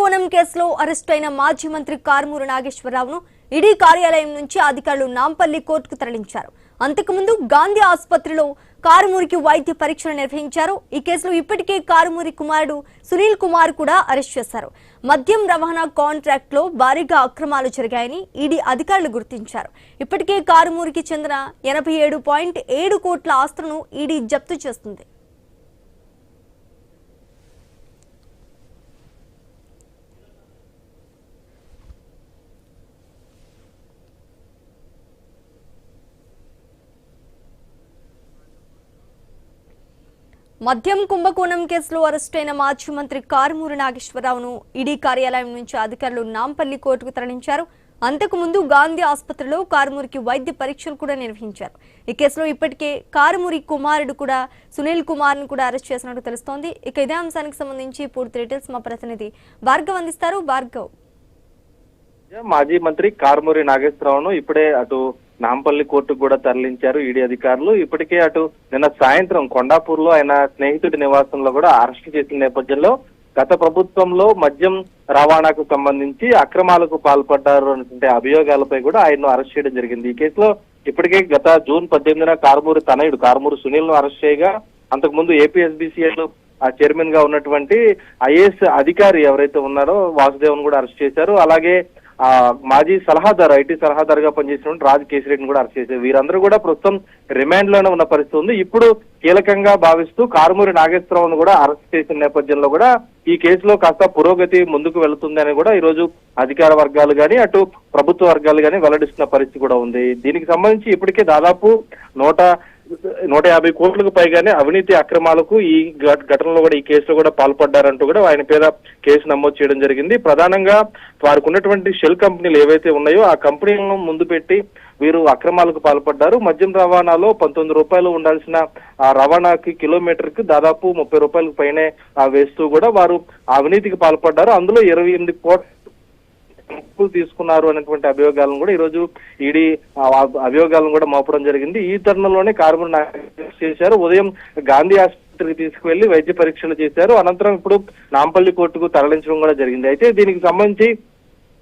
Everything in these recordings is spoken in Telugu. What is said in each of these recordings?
కుంభకోణం కేసులో అరెస్ట్ అయిన మాజీ మంత్రి కారుమూరి నాగేశ్వరరావును ఈడీ కార్యాలయం నుంచి అధికారులు నాంపల్లి కోర్టుకు తరలించారు. అంతకుముందు గాంధీ ఆసుపత్రిలో కారుమూరికి వైద్య పరీక్షలు నిర్వహించారు. ఈ కేసులో ఇప్పటికే కారుమూరి కుమారుడు సునీల్ కుమార్ కూడా అరెస్ట్ చేశారు. మద్యం రవాణా కాంట్రాక్ట్ లో భారీగా అక్రమాలు జరిగాయని ఈడీ అధికారులు గుర్తించారు. ఇప్పటికే కారుమూరికి చెందిన 87.7 కోట్ల ఆస్తులను ఈడీ జప్తు చేస్తుంది. మద్యం కుంభకోణం కేసులో అరెస్టైన మాజీ మంత్రి కారుమూరి నాగేశ్వరరావును ఈడీ కార్యాలయం నుంచి అధికారులు నాంపల్లి కోర్టుకు తరలించారు. అంతకుముందు గాంధీ ఆసుపత్రిలో కారుమూరికి వైద్య పరీక్షలు కూడా నిర్వహించారు. ఈ కేసులో ఇప్పటికే కారుమూరి కుమారుడు కూడా సునీల్ కుమార్ ను కూడా అరెస్ట్ చేసినట్టు తెలుస్తోంది. ఇక ఇదే అంశానికి సంబంధించి పూర్తి డీటెయిల్స్ మా ప్రతినిధి భార్గవ్ అందిస్తారు. భార్గవ్, మాజీ మంత్రి కారుమూరి నాగేశ్వరరావును ఇప్పుడే అటు నాంపల్లి కోర్టుకు కూడా తరలించారు ఈడీ అధికారులు. ఇప్పటికే అటు నిన్న సాయంత్రం కొండాపూర్ లో ఆయన స్నేహితుడి నివాసంలో కూడా అరెస్ట్ చేసిన నేపథ్యంలో గత ప్రభుత్వంలో మద్యం రవాణాకు సంబంధించి అక్రమాలకు పాల్పడ్డారు అనేటువంటి అభియోగాలపై కూడా ఆయన్ను అరెస్ట్ చేయడం జరిగింది. ఈ కేసులో ఇప్పటికే గత జూన్ 18న కారుమూరి తనయుడు కారుమూరి సునీల్ ను అరెస్ట్ చేయగా, అంతకుముందు ఏపీఎస్బీసీఎల్ చైర్మన్ గా ఉన్నటువంటి ఐఏఎస్ అధికారి ఎవరైతే ఉన్నారో వాసుదేవన్ కూడా అరెస్ట్ చేశారు. అలాగే మాజీ సలహాదారు, ఐటీ సలహాదారుగా పనిచేసినటువంటి రాజ్ కేసిరెడ్డిని కూడా అరెస్ట్ చేశారు. వీరందరూ కూడా ప్రస్తుతం రిమాండ్ లోనే ఉన్న పరిస్థితి ఉంది. ఇప్పుడు కీలకంగా భావిస్తూ కారుమూరి నాగేశ్వరరావును కూడా అరెస్ట్ చేసిన నేపథ్యంలో కూడా ఈ కేసులో కాస్త పురోగతి ముందుకు వెళుతుందని కూడా ఈ రోజు అధికార వర్గాలు గాని అటు ప్రభుత్వ వర్గాలు గాని వెల్లడిస్తున్న పరిస్థితి కూడా ఉంది. దీనికి సంబంధించి ఇప్పటికే దాదాపు 150 కోట్లకు పైగానే అవినీతి అక్రమాలకు ఈ ఘటనలో కూడా ఈ కేసులో కూడా పాల్పడ్డారంటూ కూడా ఆయన పేద కేసు నమోదు చేయడం జరిగింది. ప్రధానంగా వారికి ఉన్నటువంటి షెల్ కంపెనీలు ఏవైతే ఉన్నాయో ఆ కంపెనీలను ముందు పెట్టి వీరు అక్రమాలకు పాల్పడ్డారు. మద్యం రవాణాలో 19 రూపాయలు ఉండాల్సిన ఆ రవాణాకి కిలోమీటర్ కి దాదాపు 30 రూపాయలకు పైనే వేస్తూ కూడా వారు అవినీతికి పాల్పడ్డారు. అందులో 28 కోట్ల తీసుకున్నారు అనేటువంటి అభియోగాలను కూడా ఈ రోజు ఈడీ అభియోగాలను కూడా మోపడం జరిగింది. ఈ తరుణంలోనే కారుమూరి నాగేశ్వరరావు చేశారు. ఉదయం గాంధీ ఆసుపత్రికి తీసుకువెళ్లి వైద్య పరీక్షలు చేశారు. అనంతరం ఇప్పుడు నాంపల్లి కోర్టుకు తరలించడం కూడా జరిగింది. అయితే దీనికి సంబంధించి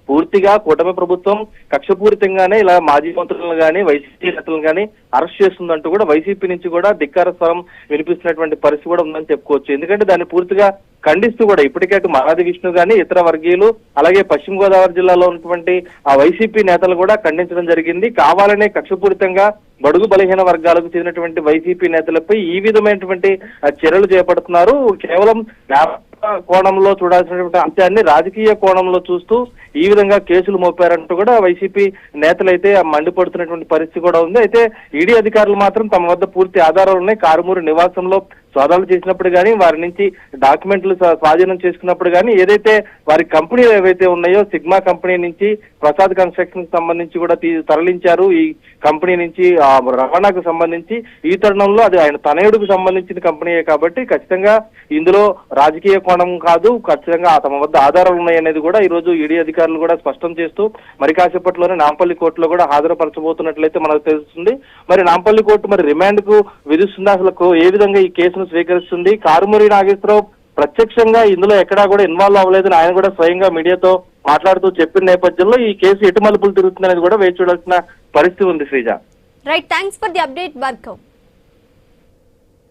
పూర్తిగా కూటమి ప్రభుత్వం కక్షపూరితంగానే ఇలా మాజీ మంత్రులను గానీ వైసీపీ నేతలను గానీ అరెస్ట్ చేస్తుందంటూ కూడా వైసీపీ నుంచి కూడా ధిక్కార స్వరం వినిపిస్తున్నటువంటి పరిస్థితి కూడా ఉందని చెప్పుకోవచ్చు. ఎందుకంటే దాన్ని పూర్తిగా ఖండిస్తూ కూడా ఇప్పటికే అటు మహాది విష్ణు గానీ ఇతర వర్గీయులు అలాగే పశ్చిమ గోదావరి జిల్లాలో ఉన్నటువంటి ఆ వైసీపీ నేతలు కూడా ఖండించడం జరిగింది. కావాలనే కక్షపూరితంగా బడుగు బలహీన వర్గాలకు చెందినటువంటి వైసీపీ నేతలపై ఈ విధమైనటువంటి చర్యలు చేపడుతున్నారు. కేవలం కోణంలో చూడాల్సినటువంటి అంశాన్ని రాజకీయ కోణంలో చూస్తూ ఈ విధంగా కేసులు మోపారంటూ కూడా వైసీపీ నేతలైతే మండిపడుతున్నటువంటి పరిస్థితి కూడా ఉంది. అయితే ఈడీ అధికారులు మాత్రం తమ వద్ద పూర్తి ఆధారాలు ఉన్నాయి. కారుమూరి నివాసంలో సోదాలు చేసినప్పుడు కానీ వారి నుంచి డాక్యుమెంట్లు స్వాధీనం చేసుకున్నప్పుడు కానీ ఏదైతే వారి కంపెనీలు ఏవైతే ఉన్నాయో సిగ్మా కంపెనీ నుంచి ప్రసాద్ కన్స్ట్రక్షన్ సంబంధించి కూడా తరలించారు. ఈ కంపెనీ నుంచి రవాణాకు సంబంధించి ఈ తరుణంలో అది ఆయన తనయుడికి సంబంధించిన కంపెనీయే కాబట్టి ఖచ్చితంగా ఇందులో రాజకీయ కోణం కాదు, ఖచ్చితంగా తమ వద్ద ఆధారాలు ఉన్నాయనేది కూడా ఈ రోజు ఈడీ అధికారులు కూడా స్పష్టం చేస్తూ మరి కాసేపట్లోనే నాంపల్లి కోర్టులో కూడా హాజరుపరచబోతున్నట్లయితే మనకు తెలుస్తుంది. మరి నాంపల్లి కోర్టు మరి రిమాండ్ కు విధిస్తుంది, అసలు ఏ విధంగా ఈ కేసును స్వీకరిస్తుంది? కారుమూరి నాగేశ్వరరావు ప్రత్యక్షంగా ఇందులో ఎక్కడా కూడా ఇన్వాల్వ్ అవ్వలేదని ఆయన కూడా స్వయంగా మీడియాతో మాట్లాడుతూ చెప్పిన నేపథ్యంలో ఈ కేసు ఎటు మలుపులు తిరుగుతుంది అనేది కూడా వేచి చూడాల్సిన పరిస్థితి ఉంది. Sreeja, right, thanks for the update Bhargav.